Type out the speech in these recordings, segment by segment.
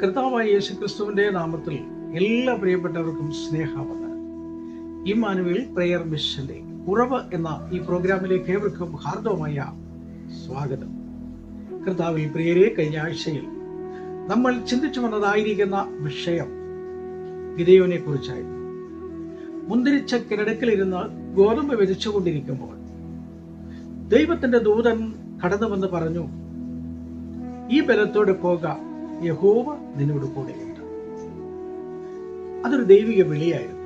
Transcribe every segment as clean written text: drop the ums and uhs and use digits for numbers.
കർത്താവായ യേശുക്രിസ്തുവിന്റെ നാമത്തിൽ എല്ലാ പ്രിയപ്പെട്ടവർക്കും സ്നേഹവന്ദനം. ഇമ്മാനുവേൽ പ്രയർ മിഷന്റെ ഉറവ് എന്ന ഈ പ്രോഗ്രാമിലേക്ക് ഏവർക്കും ഹാർദവമായ സ്വാഗതം. കർത്താവിൽ പ്രിയരെ, കഴിഞ്ഞ ആഴ്ചയിൽ നമ്മൾ ചിന്തിച്ചു വന്നതായിരിക്കുന്ന വിഷയം ഗിദെയോനെ കുറിച്ചായിരുന്നു. മുന്തിരിച്ചക്കിനടുക്കിലിരുന്ന് ഗോതമ്പ് വിതച്ചുകൊണ്ടിരിക്കുമ്പോൾ ദൈവത്തിന്റെ ദൂതൻ കടന്നുവന്ന് പറഞ്ഞു, ഈ ബലത്തോടെ പോക, യഹോവ നിന്നോട് കൂടെയുണ്ട്. അതൊരു ദൈവിക വിളിയായിരുന്നു.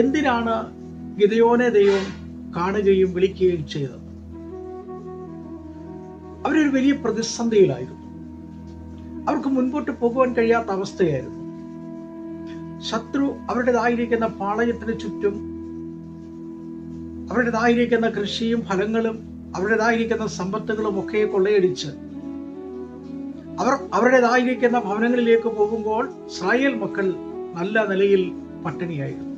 എന്തിനാണ് ഗിദെയോനെ ദൈവം കാണുകയും വിളിക്കുകയും ചെയ്തത്? അവരൊരു വലിയ പ്രതിസന്ധിയിലായിരുന്നു. അവർക്ക് മുൻപോട്ട് പോകുവാൻ കഴിയാത്ത അവസ്ഥയായിരുന്നു. ശത്രു അവരുടേതായിരിക്കുന്ന പാളയത്തിന് ചുറ്റും അവരുടേതായിരിക്കുന്ന കൃഷിയും ഫലങ്ങളും അവരുടേതായിരിക്കുന്ന സമ്പത്തുകളും ഒക്കെ കൊള്ളയടിച്ച് അവർ അവരുടേതായിരിക്കുന്ന ഭവനങ്ങളിലേക്ക് പോകുമ്പോൾ ഇസ്രായേൽ മക്കൾ നല്ല നിലയിൽ പട്ടിണിയായിരുന്നു.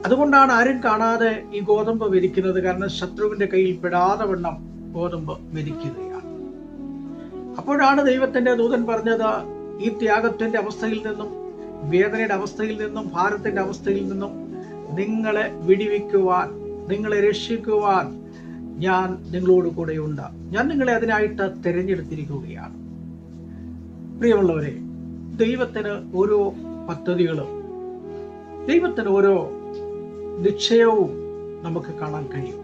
അതുകൊണ്ടാണ് ആരും കാണാതെ ഈ ഗോതമ്പ് വിരിക്കുന്നത്. കാരണം ശത്രുവിന്റെ കയ്യിൽ പെടാതെ വണ്ണം ഗോതമ്പ് വിരിക്കുകയാണ്. അപ്പോഴാണ് ദൈവത്തിന്റെ ദൂതൻ പറഞ്ഞത്, ഈ ത്യാഗത്തിന്റെ അവസ്ഥയിൽ നിന്നും, വേദനയുടെ അവസ്ഥയിൽ നിന്നും, ഭാരത്തിന്റെ അവസ്ഥയിൽ നിന്നും നിങ്ങളെ വിടിവിക്കുവാൻ, നിങ്ങളെ രക്ഷിക്കുവാൻ ഞാൻ നിങ്ങളോട് കൂടെയുണ്ട്. ഞാൻ നിങ്ങളെ അതിനായിട്ട് തിരഞ്ഞെടുത്തിരിക്കുകയാണ്. പ്രിയമുള്ളവരെ, ദൈവത്തിന് ഓരോ പദ്ധതികളും, ദൈവത്തിന് ഓരോ നിശ്ചയവും നമുക്ക് കാണാൻ കഴിയും.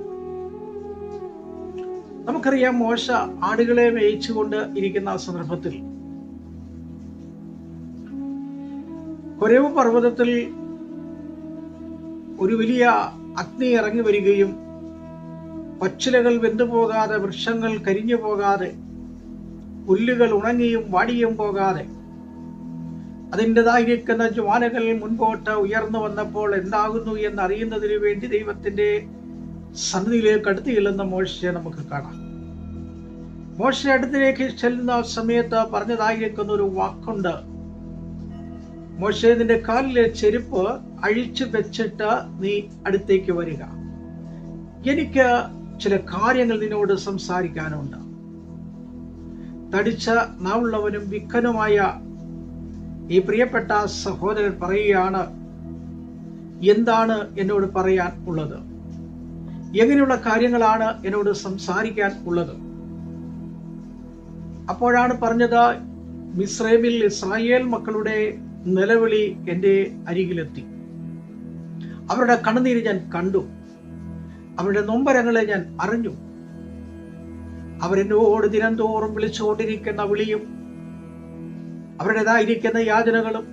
നമുക്കറിയാം, മോശ ആടുകളെ മേയിച്ചുകൊണ്ട് ഇരിക്കുന്ന സന്ദർഭത്തിൽ ഹോരേബ് പർവ്വതത്തിൽ ഒരു വലിയ അഗ്നി ഇറങ്ങി വരികയും പച്ചിലകൾ വെന്തുപോകാതെ, വൃക്ഷങ്ങൾ കരിഞ്ഞു പോകാതെ, പുല്ലുകൾ ഉണങ്ങിയും വാടിയും പോകാതെ അതിൻ്റെതായിരിക്കുന്ന ജ്വാലകൾ മുൻപോട്ട് ഉയർന്നു വന്നപ്പോൾ എന്താകുന്നു എന്നറിയുന്നതിന് വേണ്ടി ദൈവത്തിന്റെ സന്നിധിയിലേക്ക് അടുത്ത് ചെല്ലുന്ന മോശയെ നമുക്ക് കാണാം. മോശ അടുത്തിലേക്ക് ചെല്ലുന്ന സമയത്ത് പറഞ്ഞതായിരിക്കുന്ന ഒരു വാക്കുണ്ട്, മോശേ, നിന്റെ കാലിലെ ചെരുപ്പ് അഴിച്ചു വെച്ചിട്ട് നീ അടുത്തേക്ക് വരിക. എനിക്ക് ചില കാര്യങ്ങൾ നിന്നോട് സംസാരിക്കാനുണ്ട്. തടിച്ച നാവുള്ളവനും വിക്കനുമായ ഈ പ്രിയപ്പെട്ട സഹോദരൻ പറയുകയാണ്, എന്താണ് എന്നോട് പറയാൻ ഉള്ളത്? എങ്ങനെയുള്ള കാര്യങ്ങളാണ് എന്നോട് സംസാരിക്കാൻ ഉള്ളത്? അപ്പോഴാണ് പറഞ്ഞത്, മിസ്രൈമിൽ ഇസ്രായേൽ മക്കളുടെ നിലവിളി എൻ്റെ അരികിലെത്തി. അവരുടെ കണ്ണുനീര് ഞാൻ കണ്ടു. അവരുടെ നൊമ്പരങ്ങളെ ഞാൻ അറിഞ്ഞു. അവരെന്നോട് ദിനംതോറും വിളിച്ചുകൊണ്ടിരിക്കുന്ന വിളിയും അവരുടേതായിരിക്കുന്ന യാചനകളും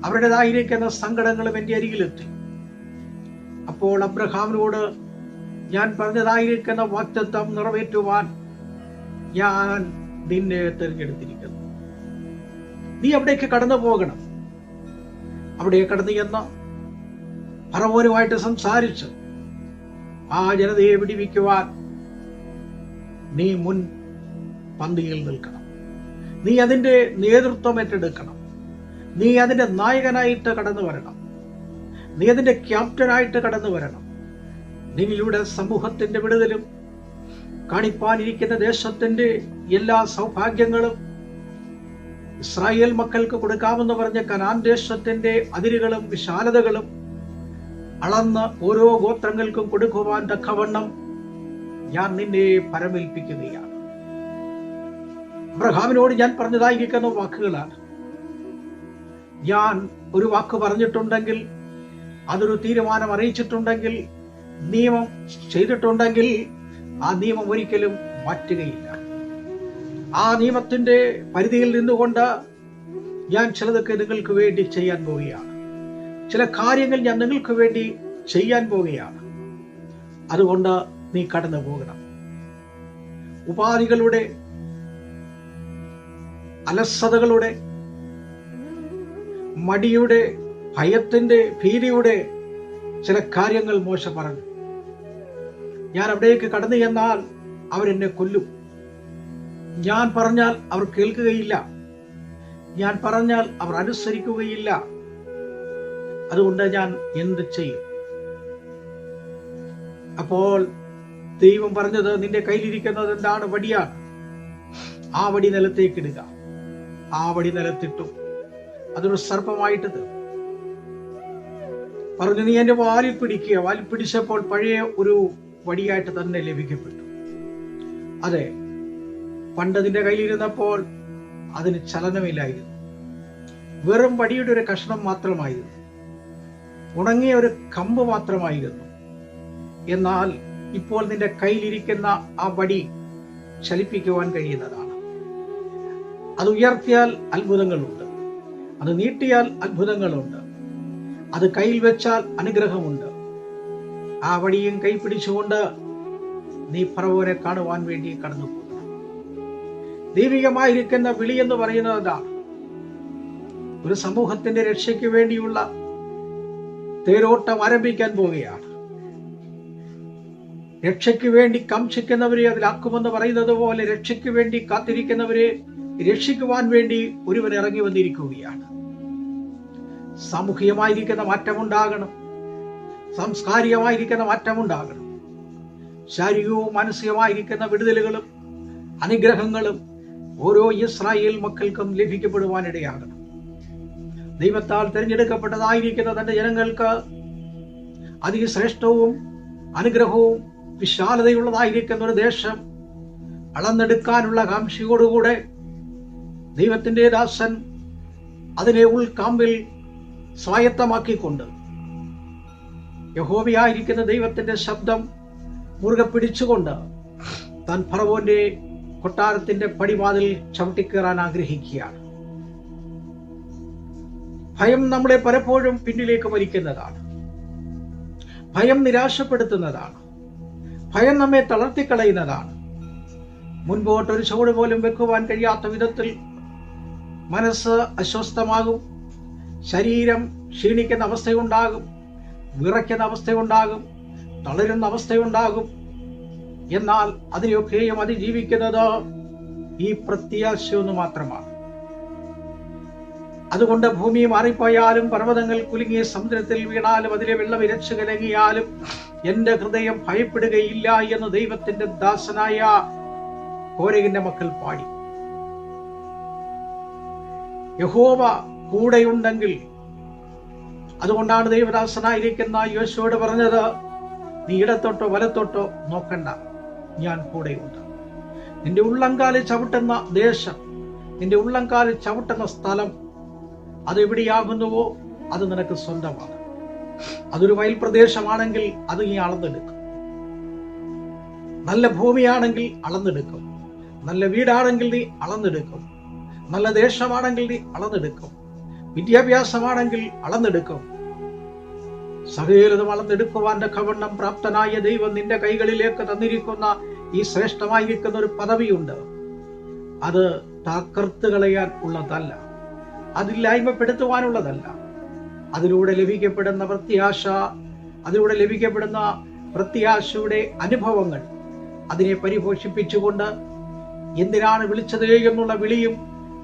അവരുടേതായിരിക്കുന്ന സങ്കടങ്ങളും എൻ്റെ അരികിലെത്തി. അപ്പോൾ അബ്രഹാമിനോട് ഞാൻ പറഞ്ഞതായിരിക്കുന്ന വാഗ്ദത്തം നിറവേറ്റുവാൻ ഞാൻ നിന്നെ തിരഞ്ഞെടുത്തിരിക്കുന്നു. നീ അവിടേക്ക് കടന്നു പോകണം. അവിടെ കടന്നു ചെന്ന് ഫറവോനുമായിട്ട് സംസാരിച്ച് ആ ജനതയെ വിടിവിക്കുവാൻ നീ മുൻ പന്തിയിൽ നിൽക്കണം. നീ അതിന്റെ നേതൃത്വം ഏറ്റെടുക്കണം. നീ അതിന്റെ നായകനായിട്ട് കടന്നു വരണം. നീ അതിന്റെ ക്യാപ്റ്റനായിട്ട് കടന്നു വരണം. നിന്നിലൂടെ സമൂഹത്തിന്റെ വിടുതലും കാണിപ്പാനിരിക്കുന്ന ദേശത്തിന്റെ എല്ലാ സൗഭാഗ്യങ്ങളും ഇസ്രായേൽ മക്കൾക്ക് കൊടുക്കാമെന്ന് പറഞ്ഞ കനാൻ ദേശത്തിന്റെ അതിരുകളും വിശാലതകളും അളന്ന് ഓരോ ഗോത്രങ്ങൾക്കും കൊടുക്കുവാൻ തക്കവണ്ണം ഞാൻ നിന്നെ പരമേൽപ്പിക്കുകയാണ്. അബ്രഹാമിനോട് ഞാൻ പറഞ്ഞതായിരിക്കുന്ന വാക്കുകളാണ്. ഞാൻ ഒരു വാക്ക് പറഞ്ഞിട്ടുണ്ടെങ്കിൽ, അതൊരു തീരുമാനം അറിയിച്ചിട്ടുണ്ടെങ്കിൽ, നിയമം ചെയ്തിട്ടുണ്ടെങ്കിൽ ആ നിയമം ഒരിക്കലും മാറ്റുകയില്ല. ആ നിയമത്തിന്റെ പരിധിയിൽ നിന്നുകൊണ്ട് ഞാൻ ചിലതൊക്കെ നിങ്ങൾക്ക് വേണ്ടി ചെയ്യാൻ പോവുകയാണ്. ചില കാര്യങ്ങൾ ഞാൻ നിങ്ങൾക്ക് വേണ്ടി ചെയ്യാൻ പോവുകയാണ്. അതുകൊണ്ട് നീ കടന്നു പോകണം. ഉപാധികളുടെ, അലസതകളുടെ, മടിയുടെ, ഭയത്തിന്റെ, ഭീതിയുടെ ചില കാര്യങ്ങൾ മോശ പറഞ്ഞു. ഞാൻ അവിടേക്ക് കടന്നു ചെന്നാൽ അവരെന്നെ കൊല്ലും. ഞാൻ പറഞ്ഞാൽ അവർ കേൾക്കുകയില്ല. ഞാൻ പറഞ്ഞാൽ അവർ അനുസരിക്കുകയില്ല. അതുകൊണ്ട് ഞാൻ എന്ത് ചെയ്യും? അപ്പോൾ ദൈവം പറഞ്ഞത്, നിന്റെ കയ്യിലിരിക്കുന്നത് എന്താണ്? വടിയാണ്. ആ വടി നിലത്തേക്ക് ഇടുക. ആ വടി നിലത്തിട്ടു. അതൊരു സർപ്പമായിട്ട് തീർന്നു. പറഞ്ഞു, നീ എന്റെ വാലിൽ പിടിക്കുക. വാലിൽ പിടിച്ചപ്പോൾ പഴയ ഒരു വടിയായിട്ട് തന്നെ ലഭിക്കപ്പെട്ടു. അതെ, പണ്ടതിന്റെ കയ്യിലിരുന്നപ്പോൾ അതിന് ചലനമില്ലായിരുന്നു. വെറും വടിയുടെ ഒരു കഷ്ണം മാത്രമായിരുന്നു, ഉണങ്ങിയ ഒരു കമ്പ് മാത്രമായിരുന്നു. എന്നാൽ ഇപ്പോൾ നിന്റെ കയ്യിലിരിക്കുന്ന ആ വടി ചലിപ്പിക്കുവാൻ കഴിയുന്നതാണ്. അത് ഉയർത്തിയാൽ അത്ഭുതങ്ങളുണ്ട്, അത് നീട്ടിയാൽ അത്ഭുതങ്ങളുണ്ട്, അത് കയ്യിൽ വെച്ചാൽ അനുഗ്രഹമുണ്ട്. ആ വടിയും കൈ പിടിച്ചുകൊണ്ട് നീ ഫറവോനെ കാണുവാൻ വേണ്ടി കടന്നു പോകണം. ദൈവികമായിരിക്കുന്ന വിളി എന്ന് പറയുന്നത് അതാണ്. ഒരു സമൂഹത്തിന്റെ രക്ഷയ്ക്ക് വേണ്ടിയുള്ള തേരോട്ടം ആരംഭിക്കാൻ പോവുകയാണ്. രക്ഷയ്ക്ക് വേണ്ടി കംക്ഷിക്കുന്നവരെ അതിലാക്കുമെന്ന് പറയുന്നത് പോലെ രക്ഷയ്ക്ക് വേണ്ടി കാത്തിരിക്കുന്നവരെ രക്ഷിക്കുവാൻ വേണ്ടി ഒരുവൻ ഇറങ്ങി വന്നിരിക്കുകയാണ്. സാമൂഹികമായിരിക്കുന്ന മാറ്റമുണ്ടാകണം, സാംസ്കാരികമായിരിക്കുന്ന മാറ്റമുണ്ടാകണം, ശാരീരികവും മാനസികമായിരിക്കുന്ന വിടുതലുകളും അനുഗ്രഹങ്ങളും ഓരോ ഇസ്രായേൽ മക്കൾക്കും ലഭിക്കപ്പെടുവാനിടയാകണം. ദൈവത്താൽ തിരഞ്ഞെടുക്കപ്പെട്ടതായിരിക്കുന്ന തന്റെ ജനങ്ങൾക്ക് അതിശ്രേഷ്ഠവും അനുഗ്രഹവും വിശാലതയുള്ളതായിരിക്കുന്ന ഒരു ദേശം അളന്നെടുക്കാനുള്ള കാംക്ഷയോടുകൂടെ ദൈവത്തിന്റെ ദാസൻ അതിനെ ഉൾക്കാമ്പിൽ സ്വായത്തമാക്കിക്കൊണ്ട് യഹോവയായിരിക്കുന്ന ദൈവത്തിന്റെ ശബ്ദം മുറുകെ പിടിച്ചുകൊണ്ട് താൻ ഫറവോന്റെ കൊട്ടാരത്തിന്റെ പടിവാതിൽ ചവിട്ടിക്കേറാൻ ആഗ്രഹിക്കുകയാണ്. ഭയം നമ്മളെ പലപ്പോഴും പിന്നിലേക്ക് വലിക്കുന്നതാണ്. ഭയം നിരാശപ്പെടുത്തുന്നതാണ്. ഭയം നമ്മെ തളർത്തിക്കളയുന്നതാണ്. മുൻപോട്ടൊരു ചുവട് പോലും വെക്കുവാൻ കഴിയാത്ത വിധത്തിൽ മനസ്സ് അസ്വസ്ഥമാകും, ശരീരം ക്ഷീണിക്കുന്ന അവസ്ഥയുണ്ടാകും, വിറയ്ക്കുന്ന അവസ്ഥയുണ്ടാകും, തളരുന്ന അവസ്ഥയുണ്ടാകും. എന്നാൽ അതിനെയൊക്കെയും അതിജീവിക്കുന്നത് ഈ പ്രത്യാശയൊന്നു മാത്രമാണ്. അതുകൊണ്ട് ഭൂമി മാറിപ്പോയാലും, പർവ്വതങ്ങൾ കുലുങ്ങിയ സമുദ്രത്തിൽ വീണാലും, അതിലെ വെള്ളം ഇരച്ചു കലങ്ങിയാലും എന്റെ ഹൃദയം ഭയപ്പെടുകയില്ല എന്ന് ദൈവത്തിന്റെ ദാസനായ കോരഹിന്റെ മക്കൾ പാടി. യഹോവ കൂടെയുണ്ടെങ്കിൽ, അതുകൊണ്ടാണ് ദൈവദാസനായിരിക്കുന്ന യോശുവോട് പറഞ്ഞത്, നീ ഇടത്തോട്ടോ വലത്തോട്ടോ നോക്കണ്ട, ഞാൻ കൂടെയുണ്ട്. നിന്റെ ഉള്ളംകാലിൽ ചവിട്ടുന്ന ദേശം, നിന്റെ ഉള്ളംകാലിൽ ചവിട്ടുന്ന സ്ഥലം അതെവിടെയാകുന്നുവോ അത് നിനക്ക് സ്വന്തമാണ്. അതൊരു വയൽ പ്രദേശമാണെങ്കിൽ അത് നീ അളന്നെടുക്കും. നല്ല ഭൂമിയാണെങ്കിൽ അളന്നെടുക്കും. നല്ല വീടാണെങ്കിൽ നീ അളന്നെടുക്കും. നല്ല ദേശമാണെങ്കിൽ നീ അളന്നെടുക്കും. വിദ്യാഭ്യാസമാണെങ്കിൽ അളന്നെടുക്കും. സകലതും അളന്നെടുക്കുവാന്റെ കവണ്ണം പ്രാപ്തനായ ദൈവം നിന്റെ കൈകളിലേക്ക് തന്നിരിക്കുന്ന ഈ ശ്രേഷ്ഠമായിരിക്കുന്ന ഒരു പദവിയുണ്ട്. അത് തകർത്ത് കളയാൻ ഉള്ളതല്ല, അതില്ലായ്മപ്പെടുത്തുവാനുള്ളതല്ല. അതിലൂടെ ലഭിക്കപ്പെടുന്ന പ്രത്യാശ, അതിലൂടെ ലഭിക്കപ്പെടുന്ന പ്രത്യാശയുടെ അനുഭവങ്ങൾ, അതിനെ പരിപോഷിപ്പിച്ചുകൊണ്ട് എന്തിനാണ് വിളിച്ചത് എന്നുള്ള വിളിയും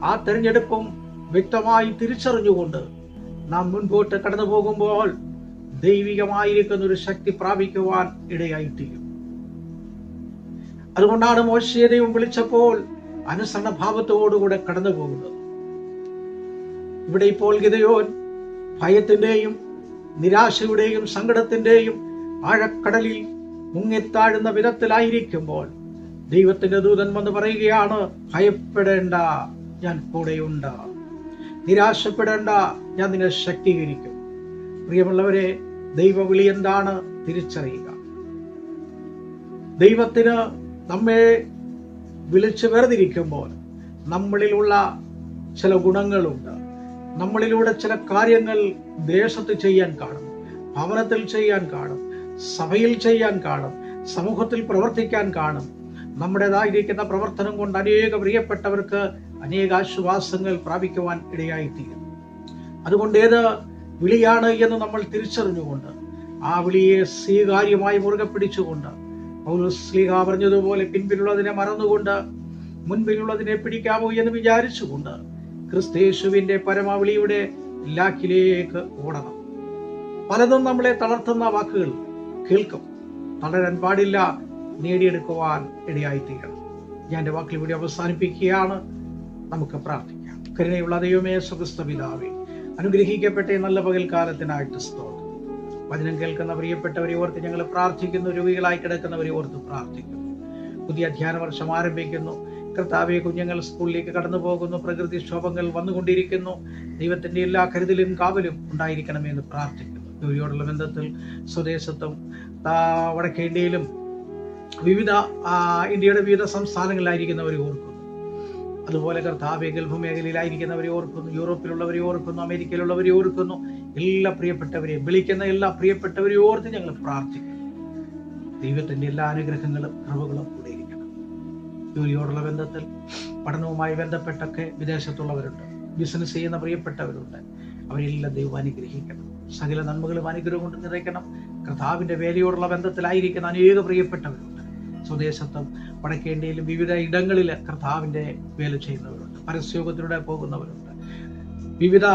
ആ തെരഞ്ഞെടുപ്പും വ്യക്തമായി തിരിച്ചറിഞ്ഞുകൊണ്ട് നാം മുൻപോട്ട് കടന്നു പോകുമ്പോൾ ദൈവികമായിരിക്കുന്ന ഒരു ശക്തി പ്രാപിക്കുവാൻ ഇടയായിത്തീരും. അതുകൊണ്ടാണ് മോശയെ ദൈവം വിളിച്ചപ്പോൾ അനുസരണ ഭാവത്തോടുകൂടെ കടന്നു പോകുന്നത്. ഇവിടെ ഇപ്പോൾ ഗിദെയോൻ ഭയത്തിന്റെയും നിരാശയുടെയും സങ്കടത്തിന്റെയും ആഴക്കടലിൽ മുങ്ങിത്താഴുന്ന വിധത്തിലായിരിക്കുമ്പോൾ ദൈവത്തിന്റെ ദൂതൻ വന്ന് പറയുകയാണ്, ഭയപ്പെടേണ്ട, ഞാൻ കൂടെയുണ്ട്. നിരാശപ്പെടേണ്ട, ഞാൻ നിന്നെ ശക്തീകരിക്കും. പ്രിയമുള്ളവരെ, ദൈവവിളി എന്താണ് തിരിച്ചറിയുക. ദൈവത്തിന് നമ്മെ വിളിച്ചു വേർതിരിക്കുമ്പോൾ നമ്മളിലുള്ള ചില ഗുണങ്ങളുണ്ട്. നമ്മളിലൂടെ ചില കാര്യങ്ങൾ ദേശത്ത് ചെയ്യാൻ കാണും, ഭവനത്തിൽ ചെയ്യാൻ കാണും, സഭയിൽ ചെയ്യാൻ കാണും, സമൂഹത്തിൽ പ്രവർത്തിക്കാൻ കാണും. നമ്മുടേതായിരിക്കുന്ന പ്രവർത്തനം കൊണ്ട് അനേക പ്രിയപ്പെട്ടവർക്ക് അനേക ആശ്വാസങ്ങൾ പ്രാപിക്കുവാൻ ഇടയായിത്തീരും. അതുകൊണ്ട് ഏത് വിളിയാണ് എന്ന് നമ്മൾ തിരിച്ചറിഞ്ഞുകൊണ്ട് ആ വിളിയെ സ്വീകാര്യമായി മുറുകെ പിടിച്ചുകൊണ്ട് പൗലോസ് ശ്ലീഹ പറഞ്ഞതുപോലെ പിൻപിലുള്ളതിനെ മറന്നുകൊണ്ട് മുൻപിലുള്ളതിനെ പിടിക്കാമോ എന്ന് വിചാരിച്ചുകൊണ്ട് ക്രിസ്തയേശുവിന്റെ പരമവിളിയുടെ ലാക്കിലേക്ക് ഓടണം. പലതും നമ്മളെ തളർത്തുന്ന വാക്കുകൾ കേൾക്കും. തളരാൻ പാടില്ല, നേടിയെടുക്കുവാൻ ഇടയായിത്തീരണം. ഞാൻ എൻ്റെ വാക്കിൽ കൂടി അവസാനിപ്പിക്കുകയാണ്. നമുക്ക് പ്രാർത്ഥിക്കാം. കരുണയുള്ള ദൈവമേ, സ്വർഗ്ഗസ്ഥ പിതാവേ, അനുഗ്രഹിക്കപ്പെട്ട ഈ നല്ല പകൽക്കാലത്തിനായിട്ട് സ്തോത്രം. വചനം കേൾക്കുന്ന പ്രിയപ്പെട്ടവരെ ഓർത്ത് ഞങ്ങൾ പ്രാർത്ഥിക്കുന്നു. രോഗികളായി കിടക്കുന്നവരെ ഓർത്ത് പ്രാർത്ഥിക്കുന്നു. പുതിയ അധ്യയന വർഷം ആരംഭിക്കുന്നു. കർത്താവെ, കുഞ്ഞുങ്ങൾ സ്കൂളിലേക്ക് കടന്നു പോകുന്നു. പ്രകൃതിക്ഷോഭങ്ങൾ വന്നുകൊണ്ടിരിക്കുന്നു. ദൈവത്തിന്റെ എല്ലാ കരുതലും കാവലും ഉണ്ടായിരിക്കണമെന്ന് പ്രാർത്ഥിക്കുന്നു. ജോലിയോടുള്ള ബന്ധത്തിൽ സ്വദേശത്തും വടക്കേ ഇന്ത്യയിലും ഇന്ത്യയുടെ വിവിധ സംസ്ഥാനങ്ങളിലായിരിക്കുന്നവരെ ഓർക്കുന്നു. അതുപോലെ കർത്താവെ, ഗൾഫ് മേഖലയിലായിരിക്കുന്നവരെ ഓർക്കുന്നു. യൂറോപ്പിലുള്ളവരെ ഓർക്കുന്നു. അമേരിക്കയിലുള്ളവരെ ഓർക്കുന്നു. എല്ലാ പ്രിയപ്പെട്ടവരെയും വിളിക്കുന്ന എല്ലാ പ്രിയപ്പെട്ടവരെ ഓർത്ത് ഞങ്ങൾ പ്രാർത്ഥിക്കുന്നു. ദൈവത്തിന്റെ എല്ലാ അനുഗ്രഹങ്ങളും കൃപകളും കൂടെ ഇരിക്കണം. ജോലിയോടുള്ള ബന്ധത്തിൽ പഠനവുമായി ബന്ധപ്പെട്ടൊക്കെ വിദേശത്തുള്ളവരുണ്ട്. ബിസിനസ് ചെയ്യുന്ന പ്രിയപ്പെട്ടവരുണ്ട്. അവരെല്ലാം ദൈവം അനുഗ്രഹിക്കണം. സകല നന്മകളും അനുഗ്രഹം കൊണ്ട് നിറയ്ക്കണം. കർത്താവിന്റെ വേലയോടുള്ള ബന്ധത്തിലായിരിക്കുന്ന അനേക പ്രിയപ്പെട്ടവരുണ്ട്. സ്വദേശത്തും വടക്കേ ഇന്ത്യയിലും വിവിധ ഇടങ്ങളിൽ കർത്താവിന്റെ വേല ചെയ്യുന്നവരുണ്ട്. പരസ്യോഗത്തിലൂടെ പോകുന്നവരുണ്ട്. വിവിധ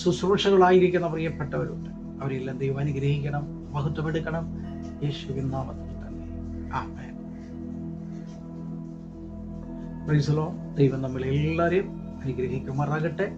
ശുശ്രൂഷകളായിരിക്കുന്ന പ്രിയപ്പെട്ടവരുണ്ട്. അവരെല്ലാം ദൈവം അനുഗ്രഹിക്കണം, മഹത്വമെടുക്കണം. യേശുവിൻ നാമത്തിൽ തന്നെ ആമേൻ. Praise the Lord. ദൈവം നമ്മളെ എല്ലാവരെയും അനുഗ്രഹിക്കുമാറാകട്ടെ.